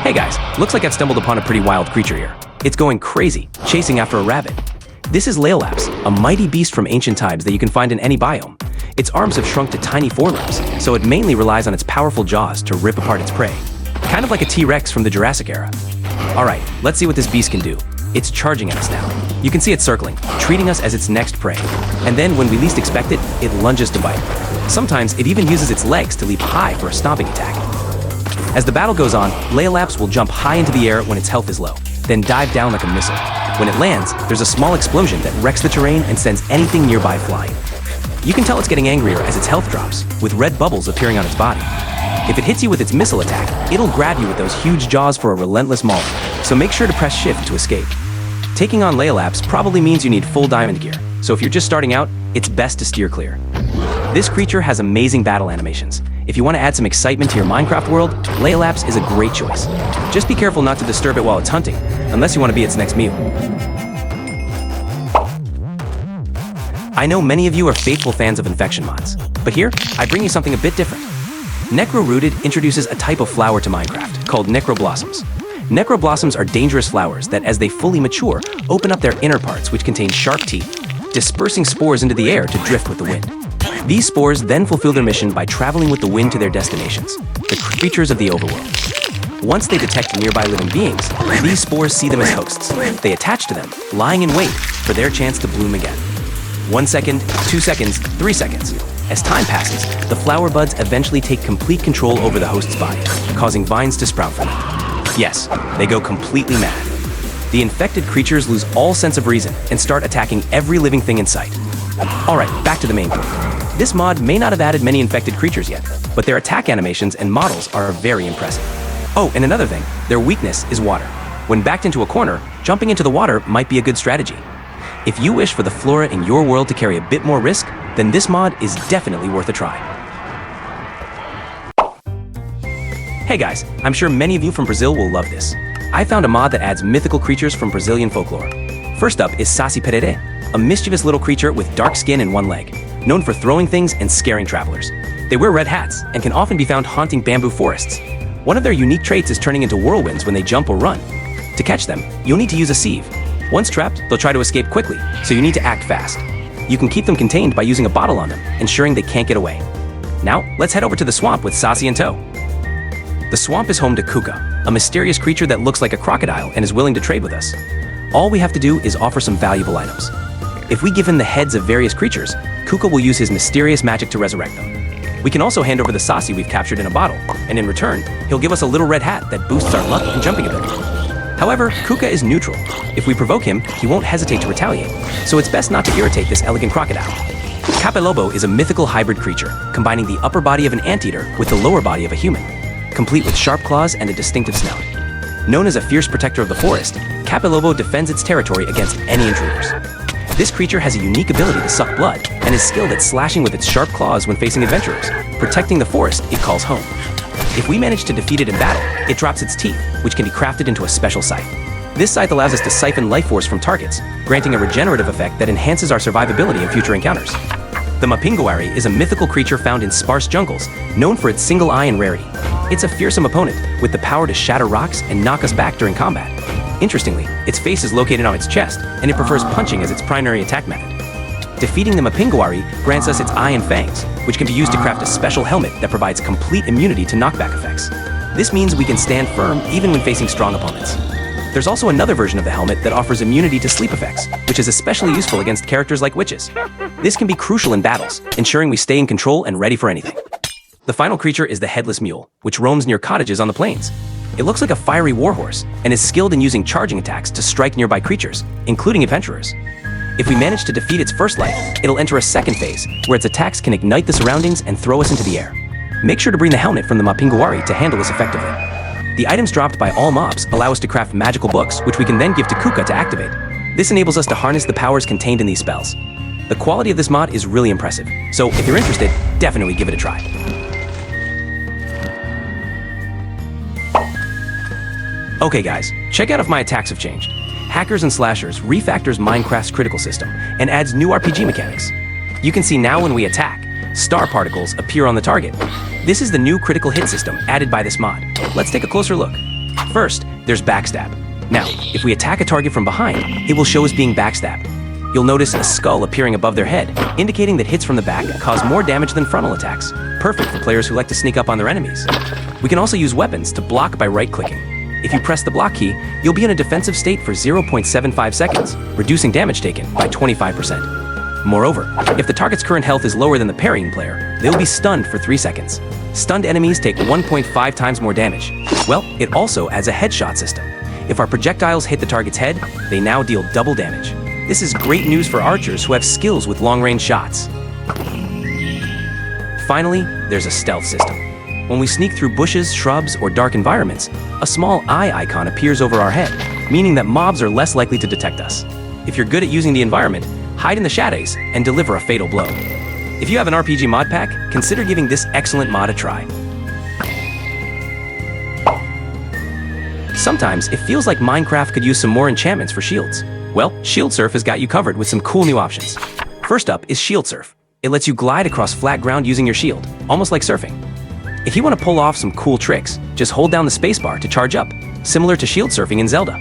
Hey guys, looks like I've stumbled upon a pretty wild creature here. It's going crazy, chasing after a rabbit. This is Laelaps, a mighty beast from ancient times that you can find in any biome. Its arms have shrunk to tiny forelimbs, so it mainly relies on its powerful jaws to rip apart its prey. Kind of like a T-Rex from the Jurassic era. Alright, let's see what this beast can do. It's charging at us now. You can see it circling, treating us as its next prey. And then when we least expect it, it lunges to bite. Sometimes it even uses its legs to leap high for a stomping attack. As the battle goes on, Laelaps will jump high into the air when its health is low, then dive down like a missile. When it lands, there's a small explosion that wrecks the terrain and sends anything nearby flying. You can tell it's getting angrier as its health drops, with red bubbles appearing on its body. If it hits you with its missile attack, it'll grab you with those huge jaws for a relentless maul, so make sure to press shift to escape. Taking on Laelaps probably means you need full diamond gear, so if you're just starting out, it's best to steer clear. This creature has amazing battle animations. If you want to add some excitement to your Minecraft world, Laelaps is a great choice. Just be careful not to disturb it while it's hunting, unless you want to be its next meal. I know many of you are faithful fans of infection mods, but here, I bring you something a bit different. Necro-Rooted introduces a type of flower to Minecraft called Necro-Blossoms. Necro-Blossoms are dangerous flowers that, as they fully mature, open up their inner parts, which contain sharp teeth, dispersing spores into the air to drift with the wind. These spores then fulfill their mission by traveling with the wind to their destinations, the creatures of the overworld. Once they detect nearby living beings, these spores see them as hosts. They attach to them, lying in wait for their chance to bloom again. 1 second, 2 seconds, 3 seconds. As time passes, the flower buds eventually take complete control over the host's body, causing vines to sprout from them. Yes, they go completely mad. The infected creatures lose all sense of reason and start attacking every living thing in sight. Alright, back to the main point. This mod may not have added many infected creatures yet, but their attack animations and models are very impressive. Oh, and another thing, their weakness is water. When backed into a corner, jumping into the water might be a good strategy. If you wish for the flora in your world to carry a bit more risk, then this mod is definitely worth a try. Hey guys, I'm sure many of you from Brazil will love this. I found a mod that adds mythical creatures from Brazilian folklore. First up is Saci Pererê, a mischievous little creature with dark skin and one leg, known for throwing things and scaring travelers. They wear red hats and can often be found haunting bamboo forests. One of their unique traits is turning into whirlwinds when they jump or run. To catch them, you'll need to use a sieve. Once trapped, they'll try to escape quickly, so you need to act fast. You can keep them contained by using a bottle on them, ensuring they can't get away. Now, let's head over to the swamp with Saci in tow. The swamp is home to Cuca, a mysterious creature that looks like a crocodile and is willing to trade with us. All we have to do is offer some valuable items. If we give him the heads of various creatures, Cuca will use his mysterious magic to resurrect them. We can also hand over the Saci we've captured in a bottle, and in return, he'll give us a little red hat that boosts our luck and jumping ability. However, Cuca is neutral. If we provoke him, he won't hesitate to retaliate, so it's best not to irritate this elegant crocodile. Capolobo is a mythical hybrid creature, combining the upper body of an anteater with the lower body of a human, complete with sharp claws and a distinctive snout. Known as a fierce protector of the forest, Capolobo defends its territory against any intruders. This creature has a unique ability to suck blood and is skilled at slashing with its sharp claws when facing adventurers, protecting the forest it calls home. If we manage to defeat it in battle, it drops its teeth, which can be crafted into a special scythe. This scythe allows us to siphon life force from targets, granting a regenerative effect that enhances our survivability in future encounters. The Mapinguari is a mythical creature found in sparse jungles, known for its single eye and rarity. It's a fearsome opponent, with the power to shatter rocks and knock us back during combat. Interestingly, its face is located on its chest, and it prefers punching as its primary attack method. Defeating the Mapinguari grants us its eye and fangs, which can be used to craft a special helmet that provides complete immunity to knockback effects. This means we can stand firm even when facing strong opponents. There's also another version of the helmet that offers immunity to sleep effects, which is especially useful against characters like witches. This can be crucial in battles, ensuring we stay in control and ready for anything. The final creature is the Headless Mule, which roams near cottages on the plains. It looks like a fiery warhorse and is skilled in using charging attacks to strike nearby creatures, including adventurers. If we manage to defeat its first life, it'll enter a second phase, where its attacks can ignite the surroundings and throw us into the air. Make sure to bring the helmet from the Mapinguari to handle this effectively. The items dropped by all mobs allow us to craft magical books, which we can then give to Cuca to activate. This enables us to harness the powers contained in these spells. The quality of this mod is really impressive, so if you're interested, definitely give it a try. Okay guys, check out if my attacks have changed. Hackers and Slashers refactors Minecraft's critical system and adds new RPG mechanics. You can see now when we attack, star particles appear on the target. This is the new critical hit system added by this mod. Let's take a closer look. First, there's Backstab. Now, if we attack a target from behind, it will show us being backstabbed. You'll notice a skull appearing above their head, indicating that hits from the back cause more damage than frontal attacks, perfect for players who like to sneak up on their enemies. We can also use weapons to block by right-clicking. If you press the block key, you'll be in a defensive state for 0.75 seconds, reducing damage taken by 25%. Moreover, if the target's current health is lower than the parrying player, they'll be stunned for 3 seconds. Stunned enemies take 1.5 times more damage. Well, it also adds a headshot system. If our projectiles hit the target's head, they now deal double damage. This is great news for archers who have skills with long-range shots. Finally, there's a stealth system. When we sneak through bushes, shrubs, or dark environments, a small eye icon appears over our head, meaning that mobs are less likely to detect us. If you're good at using the environment, hide in the shadows and deliver a fatal blow. If you have an RPG mod pack, consider giving this excellent mod a try. Sometimes it feels like Minecraft could use some more enchantments for shields. Well, Shield Surf has got you covered with some cool new options. First up is Shield Surf. It lets you glide across flat ground using your shield, almost like surfing. If you want to pull off some cool tricks, just hold down the spacebar to charge up, similar to shield surfing in Zelda.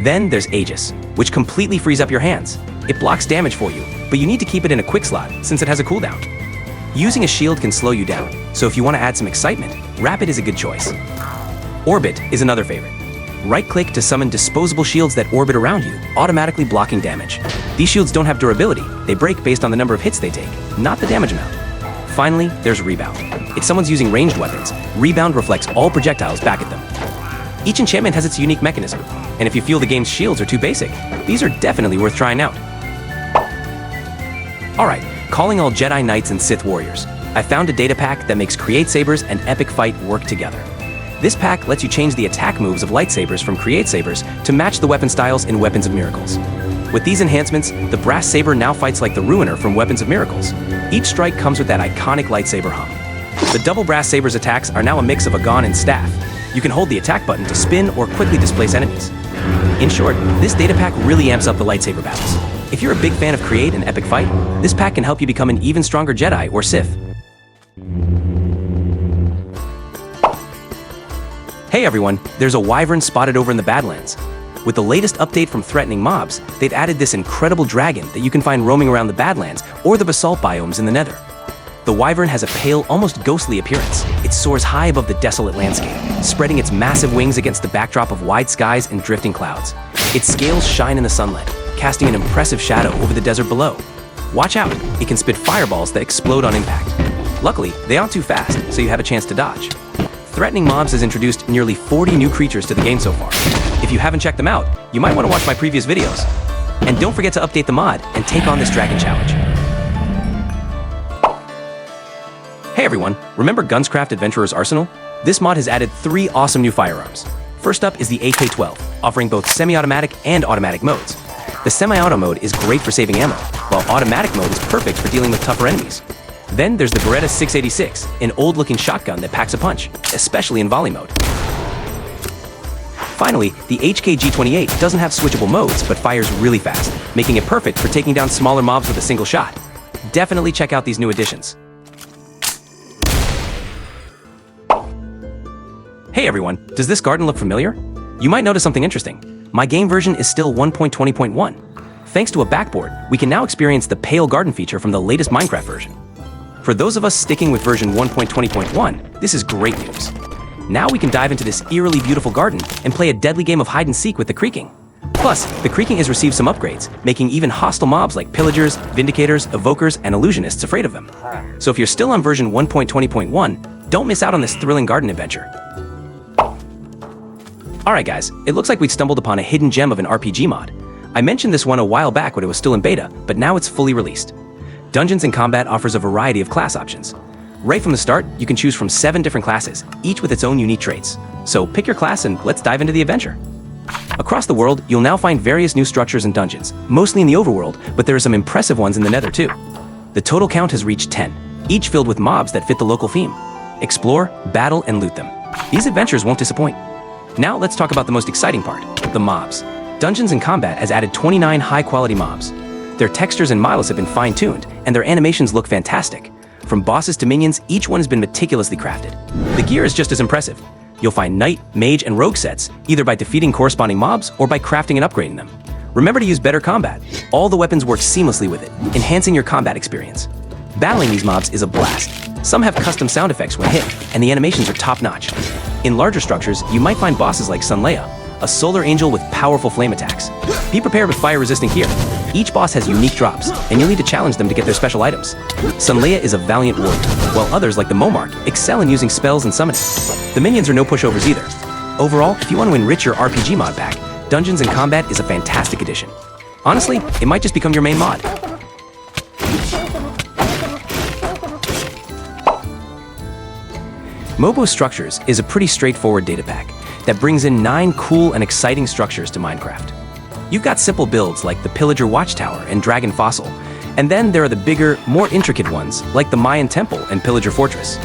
Then there's Aegis, which completely frees up your hands. It blocks damage for you, but you need to keep it in a quick slot since it has a cooldown. Using a shield can slow you down, so if you want to add some excitement, Rapid is a good choice. Orbit is another favorite. Right-click to summon disposable shields that orbit around you, automatically blocking damage. These shields don't have durability, they break based on the number of hits they take, not the damage amount. Finally, there's Rebound. If someone's using ranged weapons, Rebound reflects all projectiles back at them. Each enchantment has its unique mechanism, and if you feel the game's shields are too basic, these are definitely worth trying out. Alright, calling all Jedi Knights and Sith Warriors. I found a data pack that makes Create Sabers and EpicFight work together. This pack lets you change the attack moves of lightsabers from Create Sabers to match the weapon styles in Weapons of Miracles. With these enhancements, the brass saber now fights like the Ruiner from Weapons of Miracles. Each strike comes with that iconic lightsaber hum. The double brass saber's attacks are now a mix of a gun and staff. You can hold the attack button to spin or quickly displace enemies. In short, this data pack really amps up the lightsaber battles. If you're a big fan of Create and EpicFight, this pack can help you become an even stronger Jedi or Sith. Hey everyone, there's a wyvern spotted over in the Badlands. With the latest update from threatening mobs, they've added this incredible dragon that you can find roaming around the Badlands or the basalt biomes in the Nether. The wyvern has a pale, almost ghostly appearance. It soars high above the desolate landscape, spreading its massive wings against the backdrop of wide skies and drifting clouds. Its scales shine in the sunlight, casting an impressive shadow over the desert below. Watch out, it can spit fireballs that explode on impact. Luckily, they aren't too fast, so you have a chance to dodge. Threatening Mobs has introduced nearly 40 new creatures to the game so far. If you haven't checked them out, you might want to watch my previous videos. And don't forget to update the mod and take on this dragon challenge. Hey everyone, remember Gunscraft Adventurer's Arsenal? This mod has added 3 awesome new firearms. First up is the AK-12, offering both semi-automatic and automatic modes. The semi-auto mode is great for saving ammo, while automatic mode is perfect for dealing with tougher enemies. Then there's the Beretta 686, an old-looking shotgun that packs a punch, especially in volley mode. Finally, the HK-G28 doesn't have switchable modes, but fires really fast, making it perfect for taking down smaller mobs with a single shot. Definitely check out these new additions. Hey everyone, does this garden look familiar? You might notice something interesting. My game version is still 1.20.1. Thanks to a backport, we can now experience the Pale Garden feature from the latest Minecraft version. For those of us sticking with version 1.20.1, this is great news. Now we can dive into this eerily beautiful garden and play a deadly game of hide and seek with the Creaking. Plus, the Creaking has received some upgrades, making even hostile mobs like Pillagers, Vindicators, Evokers, and Illusionists afraid of them. So if you're still on version 1.20.1, don't miss out on this thrilling garden adventure. Alright guys, it looks like we've stumbled upon a hidden gem of an RPG mod. I mentioned this one a while back when it was still in beta, but now it's fully released. Dungeons & Combat offers a variety of class options. Right from the start, you can choose from 7 different classes, each with its own unique traits. So pick your class and let's dive into the adventure. Across the world, you'll now find various new structures and dungeons, mostly in the overworld, but there are some impressive ones in the Nether too. The total count has reached 10, each filled with mobs that fit the local theme. Explore, battle, and loot them. These adventures won't disappoint. Now let's talk about the most exciting part, the mobs. Dungeons & Combat has added 29 high-quality mobs. Their textures and models have been fine-tuned, and their animations look fantastic. From bosses to minions, each one has been meticulously crafted. The gear is just as impressive. You'll find Knight, Mage, and Rogue sets, either by defeating corresponding mobs or by crafting and upgrading them. Remember to use Better Combat. All the weapons work seamlessly with it, enhancing your combat experience. Battling these mobs is a blast. Some have custom sound effects when hit, and the animations are top-notch. In larger structures, you might find bosses like Sunleia, a solar angel with powerful flame attacks. Be prepared with fire-resisting gear. Each boss has unique drops, and you'll need to challenge them to get their special items. Sunleia is a valiant warrior, while others like the Momark excel in using spells and summoning. The minions are no pushovers either. Overall, if you want to enrich your RPG mod pack, Dungeons & Combat is a fantastic addition. Honestly, it might just become your main mod. Mobo Structures is a pretty straightforward data pack that brings in 9 cool and exciting structures to Minecraft. You've got simple builds like the Pillager Watchtower and Dragon Fossil, and then there are the bigger, more intricate ones like the Mayan Temple and Pillager Fortress.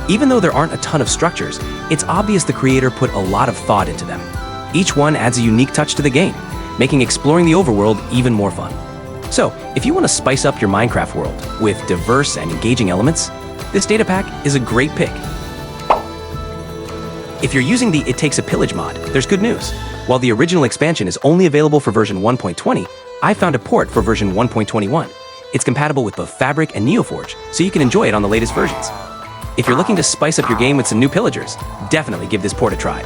Even though there aren't a ton of structures, it's obvious the creator put a lot of thought into them. Each one adds a unique touch to the game, making exploring the overworld even more fun. So, if you want to spice up your Minecraft world with diverse and engaging elements, this data pack is a great pick. If you're using the It Takes a Pillage mod, there's good news. While the original expansion is only available for version 1.20, I found a port for version 1.21. It's compatible with both Fabric and Neoforge, so you can enjoy it on the latest versions. If you're looking to spice up your game with some new pillagers, definitely give this port a try.